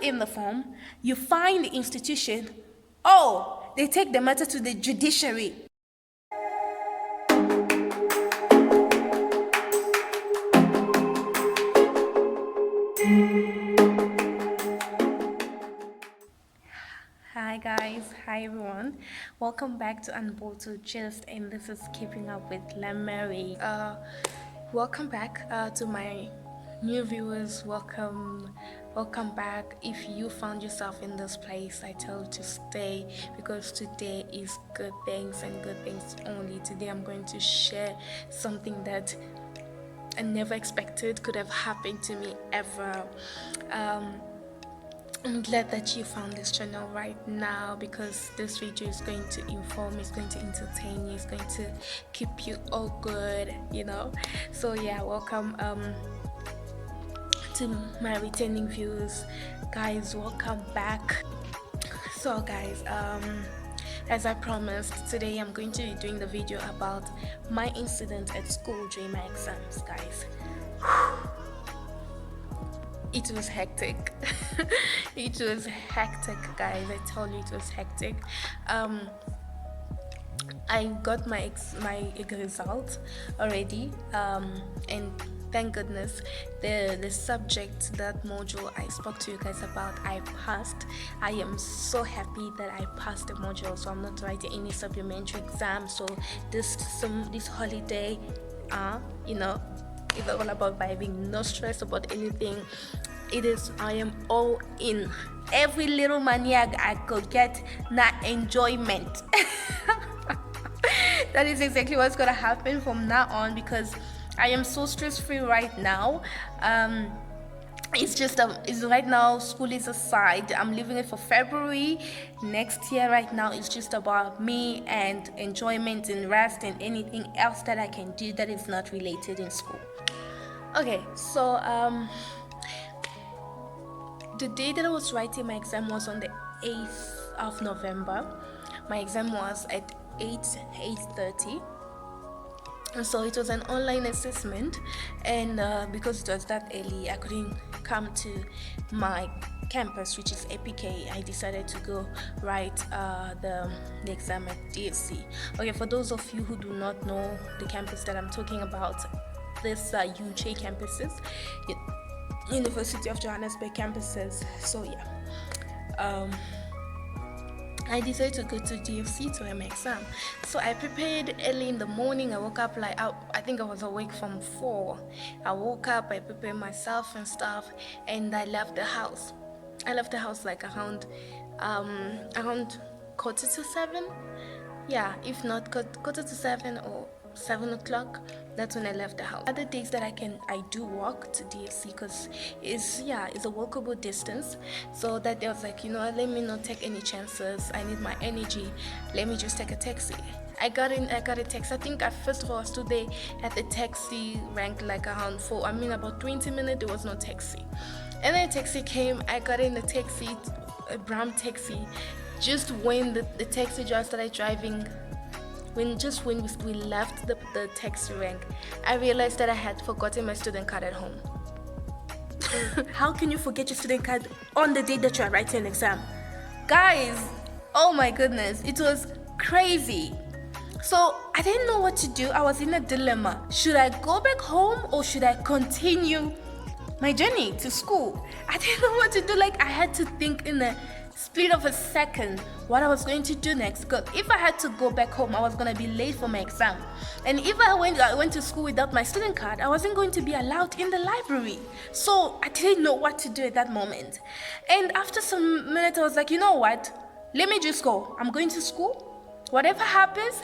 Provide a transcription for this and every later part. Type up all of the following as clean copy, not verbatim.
in the form, you find the institution, oh, they take the matter to the judiciary. Hi guys, hi everyone. Welcome back to Unbottled Gist, and this is Keeping Up with LanMary. Welcome back to my new viewers. Welcome back. If you found yourself in this place, I tell you to stay, because today is good things and good things only. Today I'm going to share something that I never expected could have happened to me ever. I'm glad that you found this channel right now, because this video is going to inform, it's going to entertain you, it's going to keep you all good, so yeah, welcome to my returning viewers. Guys, welcome back. So guys, as I promised, today I'm going to be doing the video about my incident at school during my exams. Guys, it was hectic. It was hectic, guys. I tell you, it was hectic. I got my result already, and thank goodness the subject, that module I spoke to you guys about, I passed. I am so happy that I passed the module, so I'm not writing any supplementary exam. So this holiday, it's all about vibing, no stress about anything. I am all in. Every little money I could get, not enjoyment. That is exactly what's gonna happen from now on, because I am so stress-free right now. It's right now, school is aside. I'm leaving it for February next year. Right now it's just about me and enjoyment and rest and anything else that I can do that is not related in school. Okay, so the day that I was writing my exam was on the 8th of November. My exam was at 8:30. And so it was an online assessment, and because it was that early, I couldn't come to my campus, which is APK. I decided to go write the exam at DSC. Okay, for those of you who do not know the campus that I'm talking about, this UJ campuses, University of Johannesburg campuses. So yeah, I decided to go to DFC to have my exam. So I prepared early in the morning. I woke up I think I was awake from 4. I woke up, I prepared myself and stuff, and I left the house. Like around 7:15. Yeah, if not 7:15 or 7 o'clock, that's when I left the house. Other days that I do walk to DFC, because it's a walkable distance. So that day I was like, let me not take any chances. I need my energy. Let me just take a taxi. I got a taxi. I think first of all I stood there at the taxi rank like around 4. About 20 minutes there was no taxi. And then a taxi came. I got in the taxi, a brown taxi. Just when the taxi driver started driving, when we left the taxi rank, I realized that I had forgotten my student card at home. How can you forget your student card on the day that you are writing an exam? Guys, oh my goodness, it was crazy. So I didn't know what to do. I was in a dilemma. Should I go back home or should I continue my journey to school? I didn't know what to do. I had to think in a split of a second what I was going to do next, because if I had to go back home, I was going to be late for my exam, and if I went to school without my student card, I wasn't going to be allowed in the library. So I didn't know what to do at that moment. And after some minutes I was like, you know what, let me just go. I'm going to school. Whatever happens,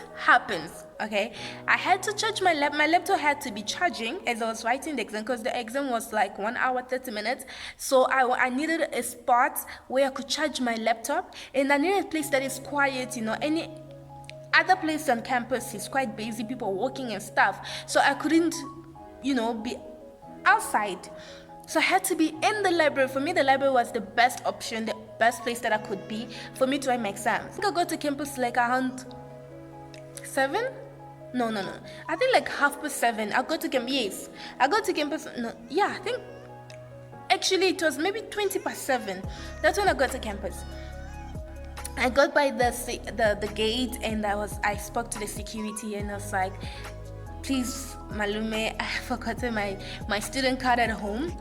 okay? I had to charge my laptop. My laptop had to be charging as I was writing the exam, because the exam was like 1 hour, 30 minutes. So I needed a spot where I could charge my laptop, and I needed a place that is quiet. Any other place on campus is quite busy, people walking and stuff. So I couldn't, be outside. So I had to be in the library. For me, the library was the best option, the best place that I could be for me to write my exams. I think I got to campus like around 7? No. I think like 7:30. I got to campus. Yes. I got to campus. No, yeah, I think actually it was maybe 20 past 7. That's when I got to campus. I got by the gate, and I spoke to the security, and I was like, please, Malume, I have forgotten my student card at home.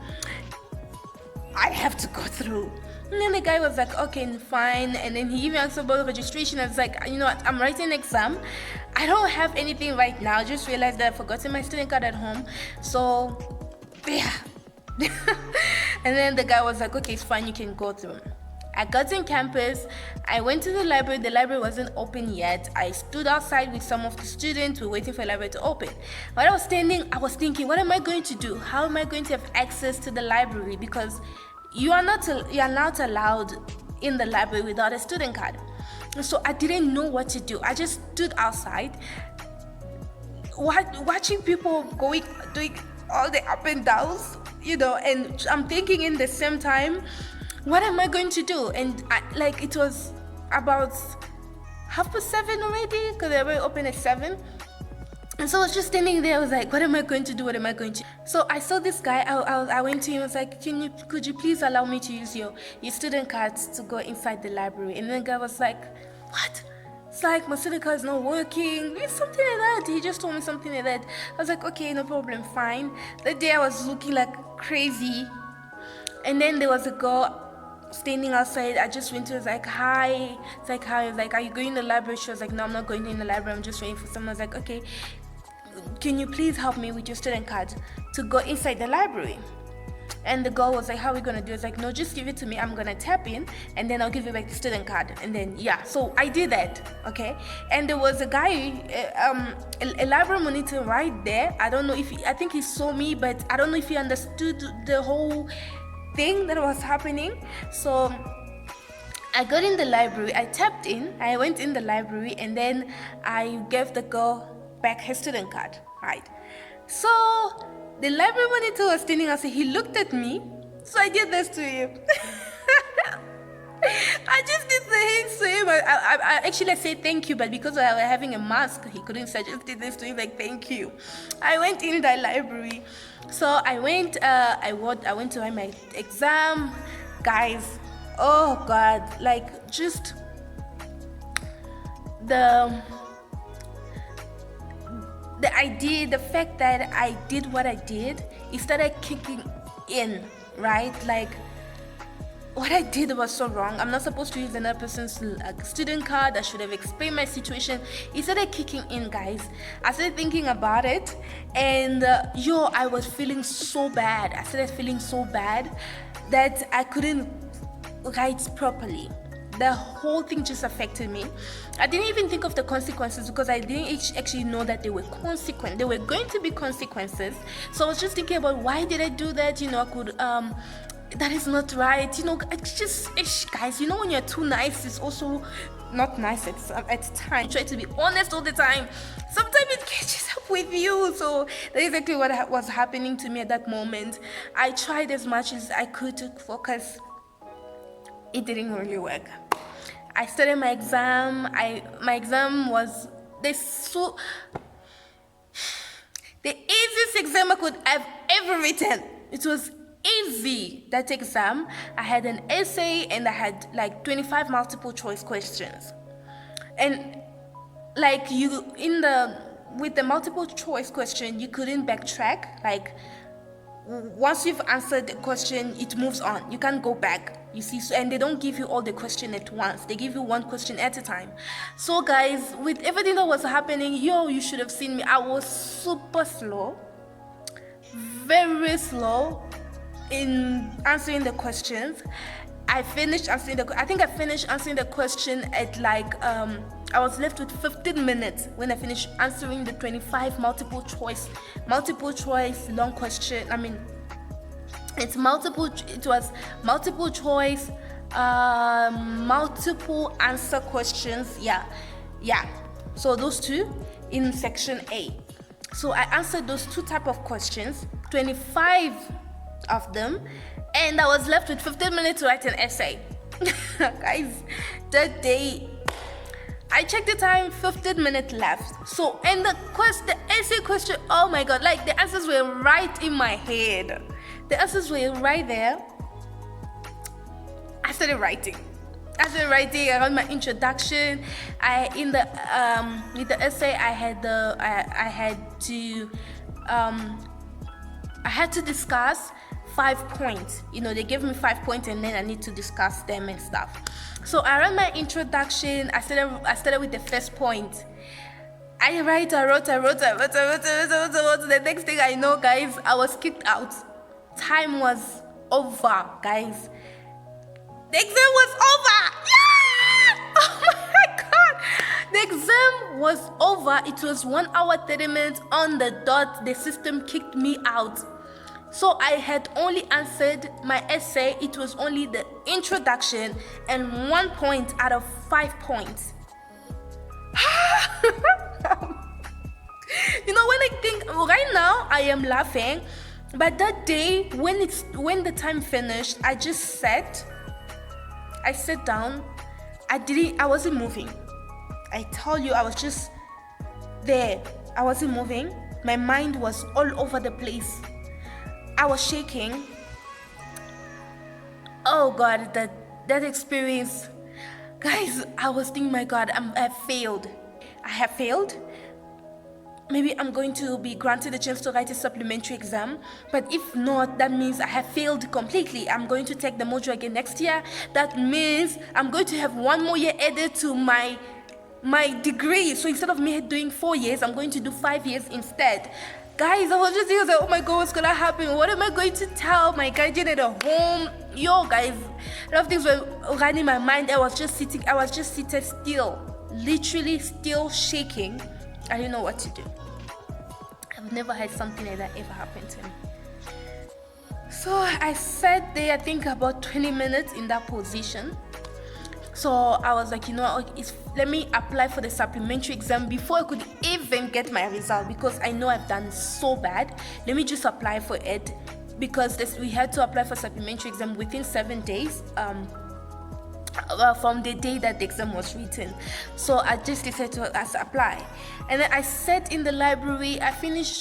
I have to go through. And then the guy was like, okay, fine. And then he even asked about registration. I was like, you know what, I'm writing an exam. I don't have anything right now. I just realized that I've forgotten my student card at home. So, yeah. And then the guy was like, okay, it's fine, you can go through. I got in campus. I went to the library. The library wasn't open yet. I stood outside with some of the students. We were waiting for the library to open. While I was standing, I was thinking, what am I going to do? How am I going to have access to the library? Because you are not allowed in the library without a student card. So I didn't know what to do. I just stood outside, watching people doing all the up and downs, and I'm thinking in the same time, what am I going to do? And it was about 7:30 already, because they were open at 7. And so I was just standing there. I was like, what am I going to do? What am I going to do? So I saw this guy. I went to him. I was like, could you please allow me to use your student cards to go inside the library? And then the guy was like, what? It's like, my student card is not working. It's something like that. He just told me something like that. I was like, okay, no problem, fine. That day I was looking like crazy. And then there was a girl standing outside. I just went to her. I was like, hi. It's like, hi. I was like, are you going in the library? She was like, no, I'm not going in the library. I'm just waiting for someone. I was like, okay, can you please help me with your student card to go inside the library? And the girl was like, how are we going to do it? I was like, no, just give it to me. I'm going to tap in, and then I'll give you back the student card. And then, yeah, so I did that, okay? And there was a guy, a library monitor right there. I don't know I think he saw me, but I don't know if he understood the whole thing that was happening. So I got in the library, I tapped in, I went in the library, and then I gave the girl back her student card, right? So the library monitor was standing outside. He looked at me, so I did this to him. I just did the hands to him. I actually said thank you, but because I was having a mask, he couldn't. So I just did this to him, like thank you. I went in the library. So I went. I went to write my exam, guys. Oh God, like just the idea, the fact that I did what I did, it started kicking in, right? Like, what I did was so wrong. I'm not supposed to use another person's student card. I should have explained my situation. It started kicking in, guys. I started thinking about it, and I was feeling so bad. I started feeling so bad that I couldn't write properly. The whole thing just affected me. I didn't even think of the consequences, because I didn't actually know that there were consequences. There were going to be consequences. So I was just thinking about, why did I do that? I could, that is not right. It's just, guys, when you're too nice, it's also not nice at times. Try to be honest all the time. Sometimes it catches up with you. So that's exactly what was happening to me at that moment. I tried as much as I could to focus. It didn't really work. I started my exam. My exam was the easiest exam I could have ever written. It was easy, that exam. I had an essay, and I had like 25 multiple choice questions. And with the multiple choice question, you couldn't backtrack. Like, once you've answered the question, it moves on. You can't go back. You see, and they don't give you all the question at once. They give you one question at a time. So guys, with everything that was happening, you should have seen me. I was super slow, very slow in answering the questions. I finished answering the question at I was left with 15 minutes when I finished answering the 25 multiple choice long question. It was multiple choice, multiple answer questions. Yeah. So those two in section A. So I answered those two type of questions, 25 of them, and I was left with 15 minutes to write an essay. Guys, that day, I checked the time, 15 minutes left. So, and the essay question, oh my God, the answers were right in my head. The answers were right there. started writing. I wrote my introduction. In the with the essay, I had to discuss 5 points. They gave me 5 points, and then I need to discuss them and stuff. So I wrote my introduction. I started with the first point. I wrote. The next thing I know, guys, I was kicked out. Time was over, guys. The exam was over. Yeah! Oh my God. The exam was over. It was 1 hour 30 minutes on the dot. The system kicked me out. So I had only answered my essay. It was only the introduction and 1 point out of 5 points. When I think right now, I am laughing. But that day, when the time finished, I sat down. I wasn't moving. I tell you, I was just there. I wasn't moving. My mind was all over the place. I was shaking. Oh God, that experience, guys. I was thinking, my God, I have failed. I have failed. Maybe I'm going to be granted a chance to write a supplementary exam. But if not, that means I have failed completely. I'm going to take the module again next year. That means I'm going to have 1 more year added to my degree. So instead of me doing 4 years, I'm going to do 5 years instead. Guys, I was just thinking, oh my God, what's going to happen? What am I going to tell my guardian at home? Yo, guys, a lot of things were running my mind. I was just seated still, literally still shaking. I didn't know what to do. I've never had something like that ever happen to me. So I sat there, I think about 20 minutes in that position. So I was like, let me apply for the supplementary exam before I could even get my result, because I know I've done so bad. Let me just apply for it, because we had to apply for supplementary exam within 7 days. From the day that the exam was written. So I just decided to apply. And then I sat in the library.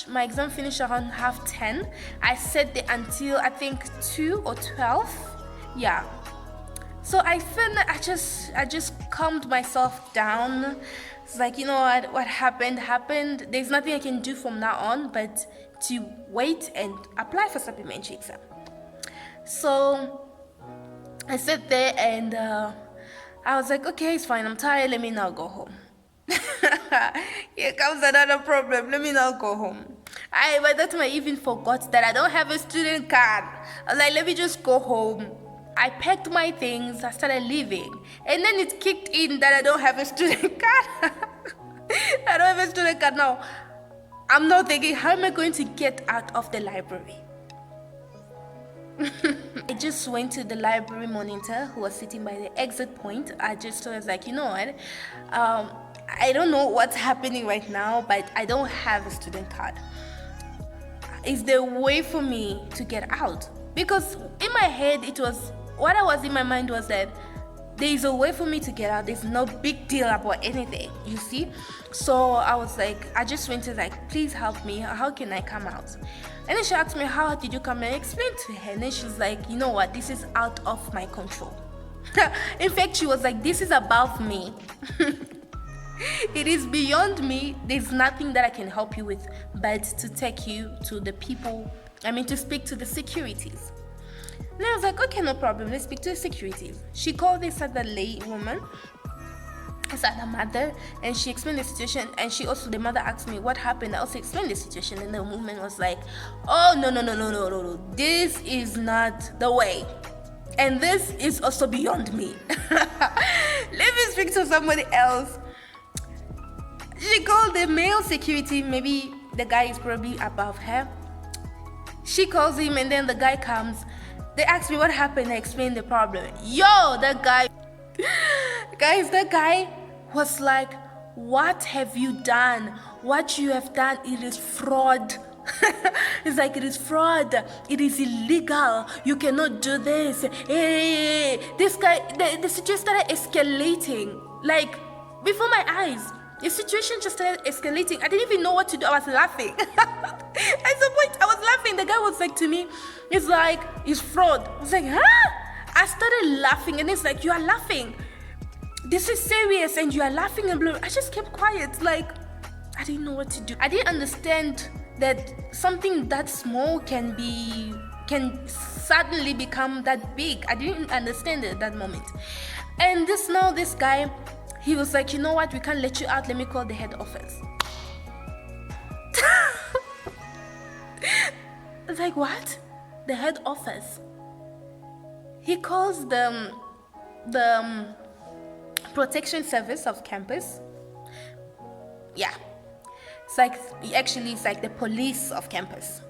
My exam finished around 10:30. I sat there until I think 2 or 12. Yeah. So I just calmed myself down. It's like, what happened. There's nothing I can do from now on but to wait and apply for supplementary exam. So I sat there and I was like, okay, it's fine. I'm tired. Let me now go home. Here comes another problem. Let me now go home. By that time, I even forgot that I don't have a student card. I was like, let me just go home. I packed my things. I started leaving. And then it kicked in that I don't have a student card. I don't have a student card now. I'm now thinking, how am I going to get out of the library? I just went to the library monitor who was sitting by the exit point. I was like, what? I don't know what's happening right now, but I don't have a student card. Is there a way for me to get out? Because in my head, what I was in my mind was that there is a way for me to get out. There's no big deal about anything, you see? So I just went to please help me. How can I come out? And then she asked me, how did you come? And I explained to her. And then she's like, you know what? This is out of my control. In fact, she was like, this is above me. It is beyond me. There's nothing that I can help you with but to take you to to speak to the securities. And I was like, okay, no problem. Let's speak to the securities. She called this other woman. It's her mother, and she explained the situation. And the mother asked me what happened. I also explained the situation, and the woman was like, oh, no. This is not the way. And this is also beyond me. Let me speak to somebody else. She called the male security. Maybe the guy is probably above her. She calls him, and then the guy comes. They asked me what happened. I explained the problem. That guy. Guys, that guy was like, what have you done? What you have done, it is fraud. It's like, it is fraud. It is illegal. You cannot do this. Hey, this guy, the situation started escalating. Like, before my eyes. The situation just started escalating. I didn't even know what to do. I was laughing. At some point, I was laughing. The guy was like to me, it's fraud. I was like, huh? I started laughing, and it's like, you are laughing. This is serious, and you are laughing and blue. I just kept quiet, like I didn't know what to do. I didn't understand that something that small can suddenly become that big. I didn't understand it at that moment. And this guy, he was like, you know what? We can't let you out. Let me call the head office. It's like, what? The head office? He calls the protection service of campus. Yeah, it's like the police of campus.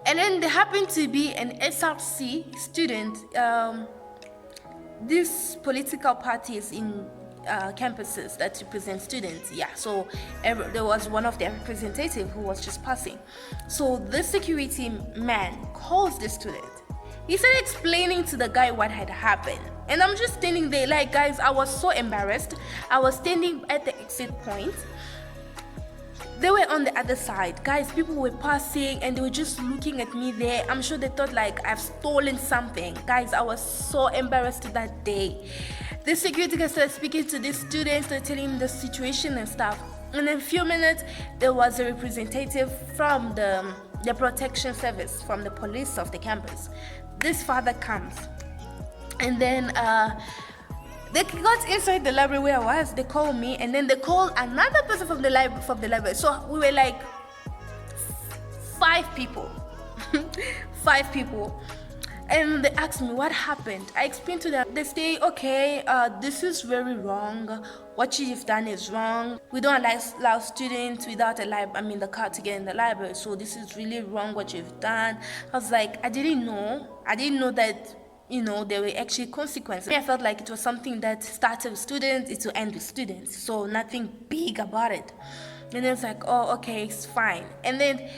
And then there happened to be an SRC student. This political parties in campuses that represent students. Yeah, so there was one of their representative who was just passing. So the security man calls the student. He started explaining to the guy what had happened. And I'm just standing there like, guys, I was so embarrassed. I was standing at the exit point. They were on the other side. Guys, people were passing and they were just looking at me there. I'm sure they thought like I've stolen something. Guys, I was so embarrassed that day. The security guy started speaking to the students, they're telling them the situation and stuff. And in a few minutes, there was a representative from the protection service, from the police of the campus. This father comes. And then they got inside the library where I was. They called me, and then they called another person from the library. So we were like 5 people. 5 people. And they asked me what happened. I explained to them. They say, okay, this is very wrong. What you've done is wrong. We don't allow students without the card to get in the library. So this is really wrong what you've done. I was like, I didn't know that, there were actually consequences. I felt like it was something that started with students, it will end with students. So nothing big about it. And then it's like, oh, okay, it's fine. And then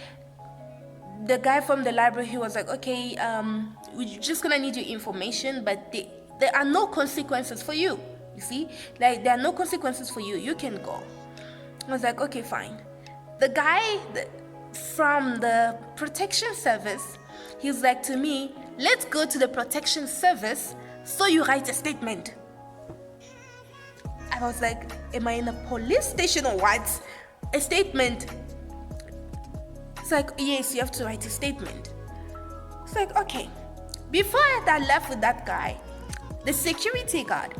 the guy from the library, he was like, okay, we're just gonna need your information, but there are no consequences for you. You see, like there are no consequences for you. You can go. I was like, okay, fine. The guy from the protection service, he's like to me, let's go to the protection service so you write a statement. I was like, am I in a police station or what? A statement. It's like, yes, you have to write a statement. It's like, okay. Before I left with that guy, the security guard,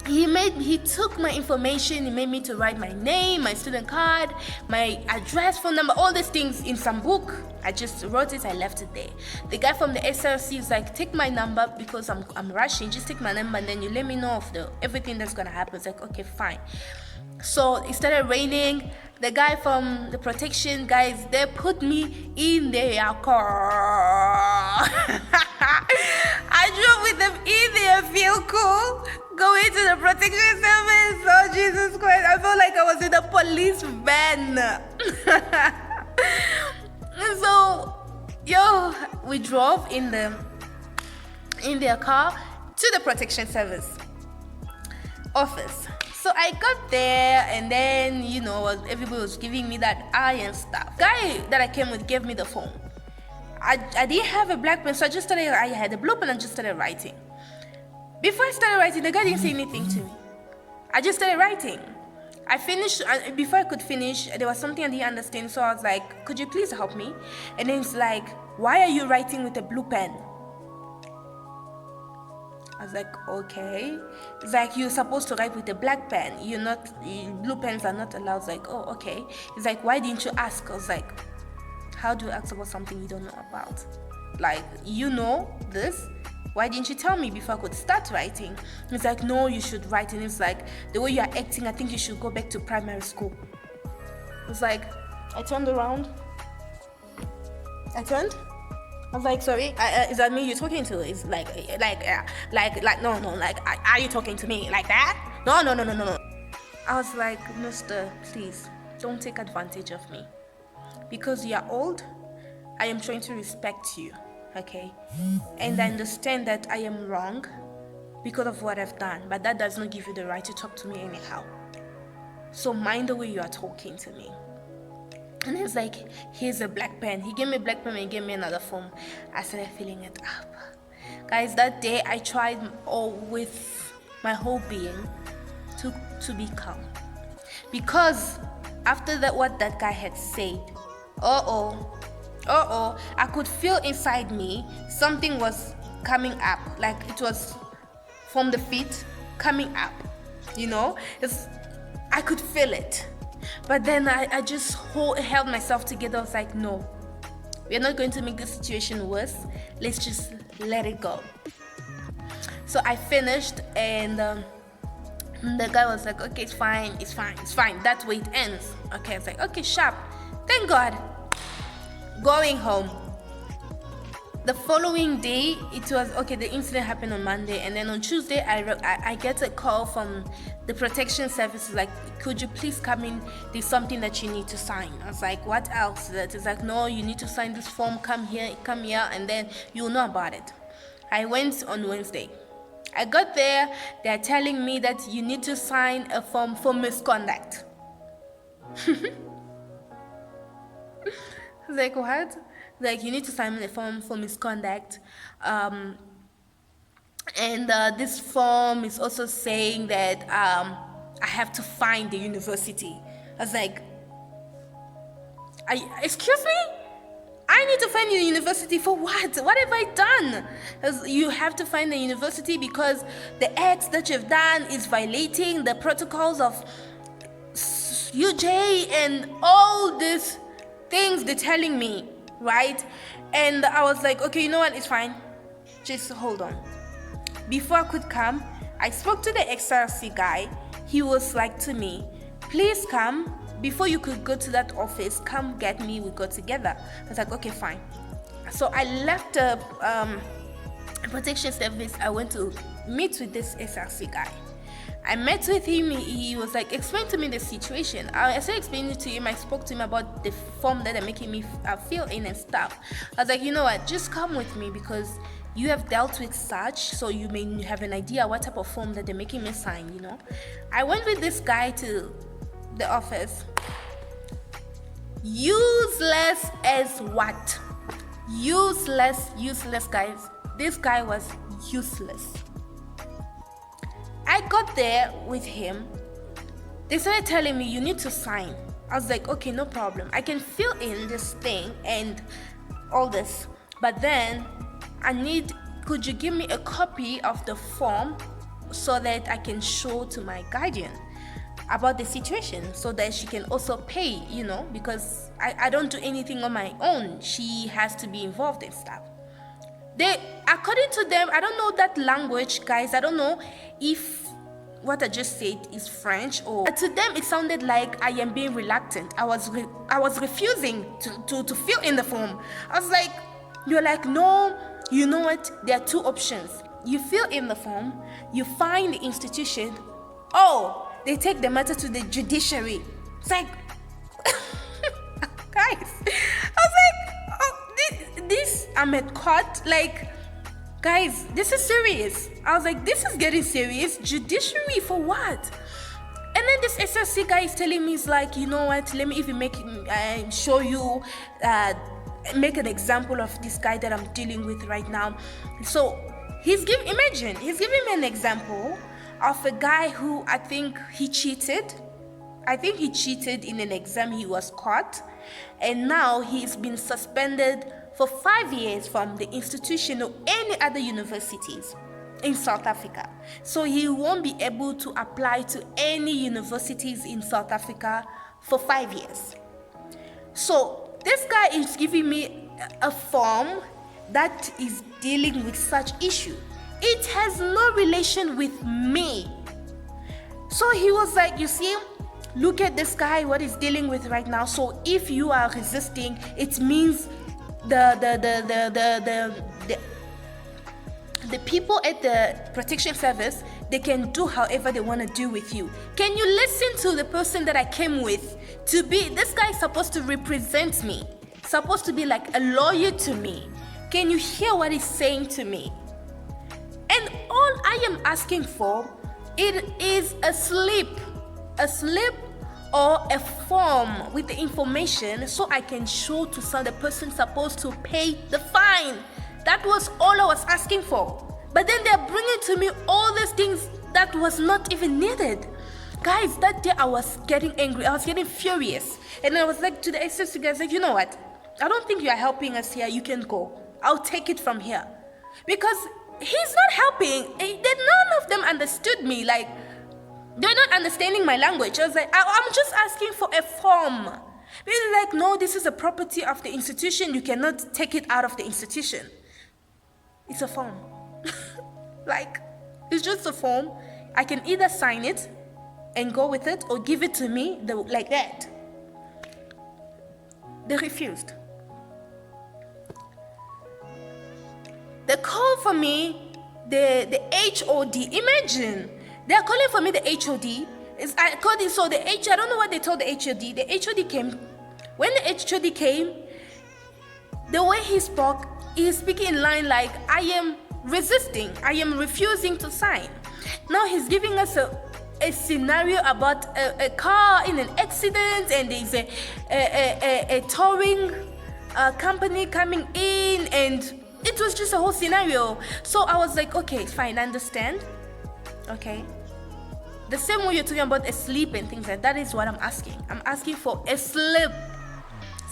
he took my information. He made me to write my name, my student card, my address, phone number, all these things in some book. I just wrote it. I left it there. The guy from the SRC is like, take my number because I'm rushing. Just take my number and then you let me know of everything that's gonna happen. It's like, okay, fine. So it started raining. The guy from the protection guys, they put me in their car. I drove with them in their vehicle, going to the protection service. Oh, Jesus Christ. I felt like I was in a police van. And so, we drove in their car to the protection service office. So I got there, and then everybody was giving me that eye and stuff. Guy that I came with gave me the phone. I didn't have a black pen, so I had a blue pen and just started writing. Before I started writing, the guy didn't say anything to me. I just started writing. I finished. Before I could finish, there was something I didn't understand, so I was like, could you please help me? And then he's like, why are you writing with a blue pen? I was like, okay. It's like, you're supposed to write with a black pen. Blue pens are not allowed. I was like, oh, okay. It's like, why didn't you ask? I was like, how do you ask about something you don't know about? Like, this? Why didn't you tell me before I could start writing? It's like, no, you should write. And it's like, the way you're acting, I think you should go back to primary school. It's like, I turned around. I was like, sorry, is that me you're talking to? It's like, no, like, are you talking to me like that? No. I was like, mister, please, don't take advantage of me. Because you are old, I am trying to respect you, okay? And I understand that I am wrong because of what I've done, but that does not give you the right to talk to me anyhow. So mind the way you are talking to me. And he's like, here's a black pen. He gave me a black pen and he gave me another phone. I started filling it up. Guys, that day I tried with my whole being to be calm, because after that, what that guy had said, I could feel inside me something was coming up, like it was from the feet coming up, I could feel it. But then I just held myself together. I was like, no, we're not going to make the situation worse. Let's just let it go. So I finished, and the guy was like, okay, it's fine. That's where it ends. Okay, I was like, okay, sharp. Thank God. Going home. The following day, it was okay. The incident happened on Monday, and then on Tuesday, I get a call from the protection services, like, could you please come in? There's something that you need to sign. I was like, what else? That is like, no, you need to sign this form. Come here, and then you'll know about it. I went on Wednesday. I got there. They're telling me that you need to sign a form for misconduct. I was like, what? Like, you need to sign a form for misconduct. And this form is also saying that I have to find the university. I was like, excuse me? I need to find the university for what? What have I done? You have to find the university because the acts that you've done is violating the protocols of UJ and all these things they're telling me, right? And I was like, okay, you know what? It's fine. Just hold on. Before I could come, I spoke to the XRC guy. He was like to me, please come. Before you could go to that office, come get me, we go together. I was like, okay, fine. So I left the protection service. I went to meet with this SRC guy. I met with him. He was like, explain to me the situation. I started explaining to him. I spoke to him about the form that they're making me fill in and stuff. I was like, you know what, just come with me because you have dealt with such, so you may have an idea what type of form that they're making me sign, I went with this guy to the office. Useless as what? Useless, guys. This guy was useless. I got there with him. They started telling me, you need to sign. I was like, okay, no problem. I can fill in this thing and all this. But then could you give me a copy of the form so that I can show to my guardian about the situation so that she can also pay, because I don't do anything on my own. She has to be involved in stuff. According to them, I don't know that language, guys. I don't know if what I just said is French or to them it sounded like I am being reluctant. I was refusing to fill in the form. I was like, you're like, no, you know what? There are two options. You fill in the form, you find the institution, they take the matter to the judiciary. It's like, guys, I was like, this I'm at court. Like, guys, this is serious. I was like, this is getting serious. Judiciary for what? And then this SSC guy is telling me, he's like, you know what? Let me even show you, make an example of this guy that I'm dealing with right now. So he's giving me an example of a guy who I think he cheated. In an exam. He was caught, and now he's been suspended for 5 years from the institution or any other universities in South Africa. So he won't be able to apply to any universities in South Africa for 5 years. So this guy is giving me a form that is dealing with such issue. It has no relation with me. So he was like, you see, look at this guy, what he's dealing with right now. So if you are resisting, it means the people at the protection service, they can do however they want to do with you. Can you listen to the person that I came with? This guy is supposed to represent me, supposed to be like a lawyer to me. Can you hear what he's saying to me? And all I am asking for, it is a slip or a form with the information so I can show to the person supposed to pay the fine. That was all I was asking for. But then they're bringing to me all these things that was not even needed. Guys, that day I was getting angry. I was getting furious. And I was like to the assistant guys, like, you know what? I don't think you are helping us here. You can go. I'll take it from here. Because he's not helping. None of them understood me. Like, they're not understanding my language. I was like, I'm just asking for a form. They're like, no, this is a property of the institution. You cannot take it out of the institution. It's a form. Like, it's just a form. I can either sign it and go with it or give it to me like that. They refused. They called for me the HOD. Imagine, they're calling for me the HOD. I called it, so I don't know what they told the HOD. The HOD came. When the HOD came, the way he spoke, he's speaking in line like, I am resisting, I am refusing to sign. Now he's giving us a scenario about a car in an accident, and there's a towing company coming in, and it was just a whole scenario. So I was like, okay, fine, I understand. Okay. The same way you're talking about a slip and things like that is what I'm asking. I'm asking for a slip.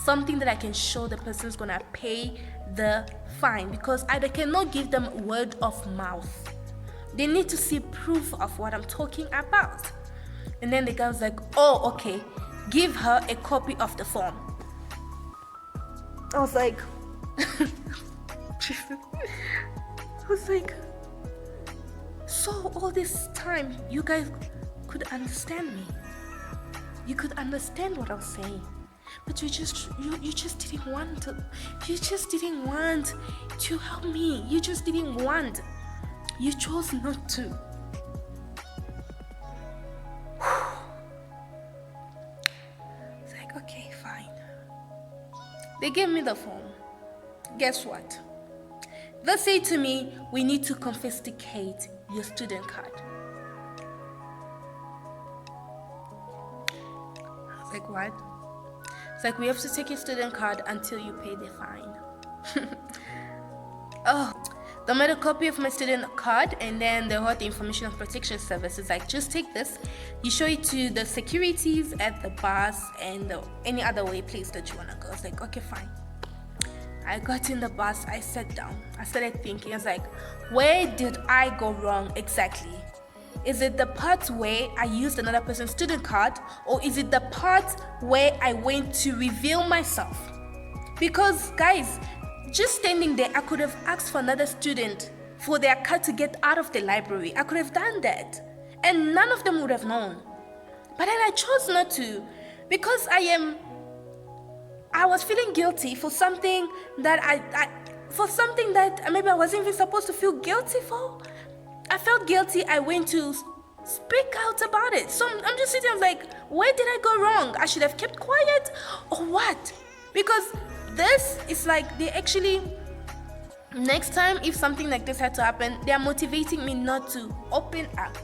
Something that I can show the person's gonna pay the fine, because I cannot give them word of mouth. They need to see proof of what I'm talking about. And then the guy was like, oh, okay, give her a copy of the form. I was like, so all this time you guys could understand me. You could understand what I was saying. But you just didn't want to help me. You just didn't want. You chose not to. It's like, okay, fine. They gave me the form. Guess what? They say to me, we need to confiscate your student card. I was like, what? It's like, we have to take your student card until you pay the fine. Oh, they made a copy of my student card, and then they wrote the Information Protection Service. It's like, just take this, you show it to the securities at the bus and any other way place that you want to go. I was like, okay, fine. I got in the bus, I sat down, I started thinking. I was like, where did I go wrong exactly? Is it the part where I used another person's student card, or is it the part where I went to reveal myself? Because guys, just standing there, I could have asked for another student for their card to get out of the library. I could have done that, and none of them would have known. But then I chose not to, because I was feeling guilty for something that maybe I wasn't even supposed to feel guilty for. I felt guilty. I went to speak out about it. So I'm just sitting, I was like, where did I go wrong? I should have kept quiet, or what? Because this is like, they actually, next time if something like this had to happen, they are motivating me not to open up.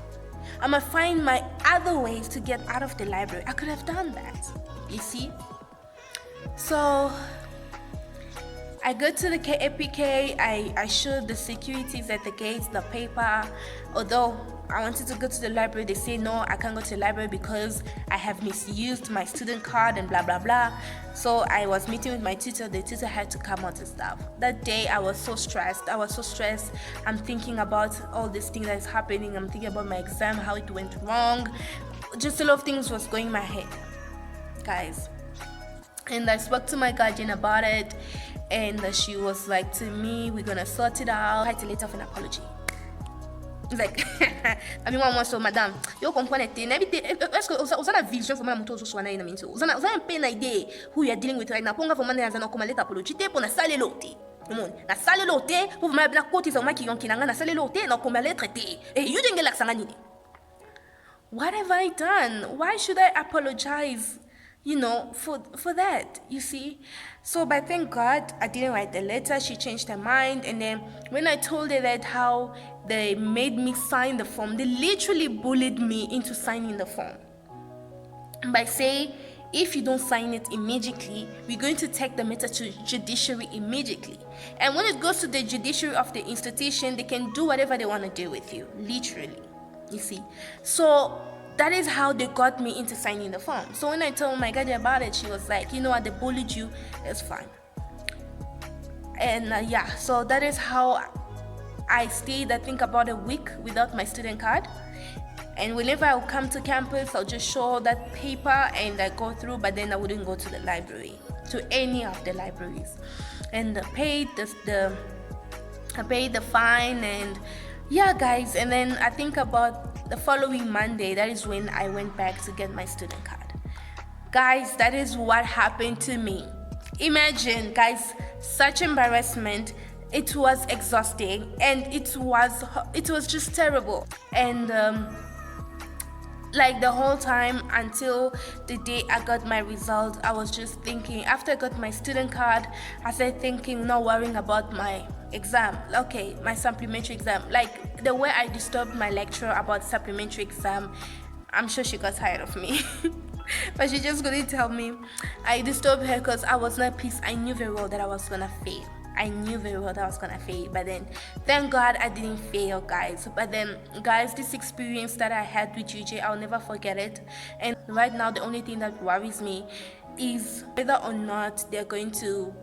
I'm gonna find my other ways to get out of the library. I could have done that, you see? So I go to the KAPK, I showed the securities at the gates the paper. Although I wanted to go to the library, they say no, I can't go to the library because I have misused my student card and blah blah blah. So I was meeting with my tutor. The tutor had to come out and stuff. That day I was so stressed. I'm thinking about all these things that's happening. I'm thinking about my exam, how it went wrong. Just a lot of things was going in my head, guys. And I spoke to my guardian about it, and she was like to me, we're gonna sort it out. I had to letter of an apology. It's like, I mean, one more so, madam, you comprend it. Est-ce que vous avez une vision for madame Tozo Swana in a minute? Vous avez un peine idée who you are dealing with right now. Ponga for man has an okomalet apology. Pour na sale lote. Na sale lote, pour ma black coat is a maki yon kinanga na sale lote, na okomalet traité. Eh, you didn't get like sanganini. What have I done? Why should I apologize? For that, you see. So, but thank God I didn't write the letter. She changed her mind, and then when I told her that how they made me sign the form, they literally bullied me into signing the form by saying if you don't sign it immediately, we're going to take the matter to judiciary immediately. And when it goes to the judiciary of the institution, they can do whatever they want to do with you, literally. You see, so that is how they got me into signing the form. So when I told my guardian about it, she was like, you know what, they bullied you, it's fine. And yeah, so that is how I stayed, I think, about a week without my student card. And whenever I would come to campus, I'll just show that paper and I go through, but then I wouldn't go to the library, to any of the libraries. And I paid the fine, and yeah, guys. And then I think about the following Monday, that is when I went back to get my student card. Guys, that is what happened to me. Imagine, guys, such embarrassment. It was exhausting, and it was just terrible. And like the whole time until the day I got my result, I was just thinking, after I got my student card, I started thinking, not worrying about my exam, okay, my supplementary exam. Like the way I disturbed my lecturer about supplementary exam, I'm sure she got tired of me. But she just couldn't tell me. I disturbed her because I was not peace. I knew very well that I was gonna fail. But then, thank God I didn't fail, guys. But then, guys, this experience that I had with UJ, I'll never forget it. And right now, the only thing that worries me is whether or not they're going to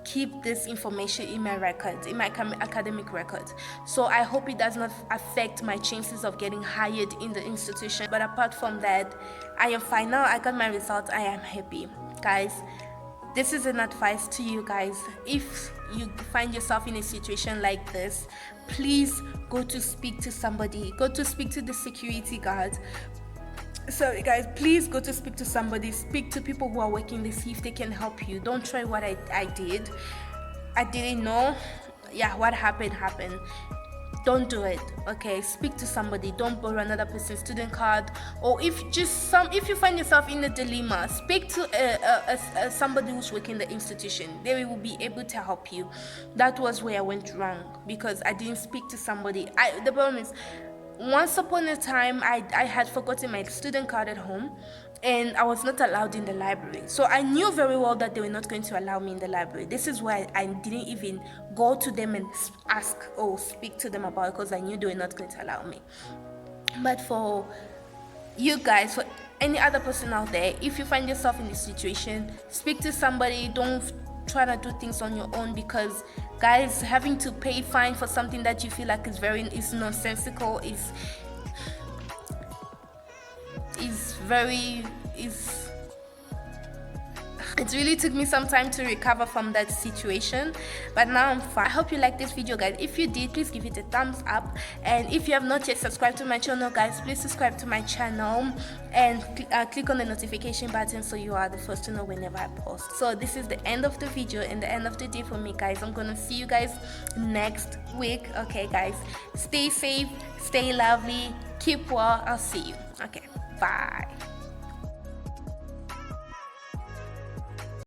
keep this information in my records, in my academic records. So I hope it does not affect my chances of getting hired in the institution. But apart from that, I am fine now. I got my results. I am happy, guys. This is an advice to you guys. If you find yourself in a situation like this, please go to speak to somebody. Go to speak to the security guard. Sorry guys, please go to speak to somebody. Speak to people who are working to see if they can help you. Don't try what I did. I didn't know. Yeah, what happened. Don't do it, okay? Speak to somebody. Don't borrow another person's student card. Or if you find yourself in a dilemma, speak to somebody who's working the institution. They will be able to help you. That was where I went wrong, because I didn't speak to somebody. The problem is, once upon a time, I had forgotten my student card at home, and I was not allowed in the library. So I knew very well that they were not going to allow me in the library. This is why I didn't even go to them and ask or speak to them about it, because I knew they were not going to allow me. But for you guys, for any other person out there, if you find yourself in this situation, speak to somebody. Don't try to do things on your own, because guys, having to pay fine for something that you feel like is nonsensical is it really took me some time to recover from that situation, but now I'm fine. I hope you like this video, guys. If you did, please give it a thumbs up, and if you have not yet subscribed to my channel, guys, please subscribe to my channel and click on the notification button so you are the first to know whenever I post. So this is the end of the video and the end of the day for me, guys. I'm gonna see you guys next week. Okay guys, stay safe, stay lovely, keep well. I'll see you. Okay, bye.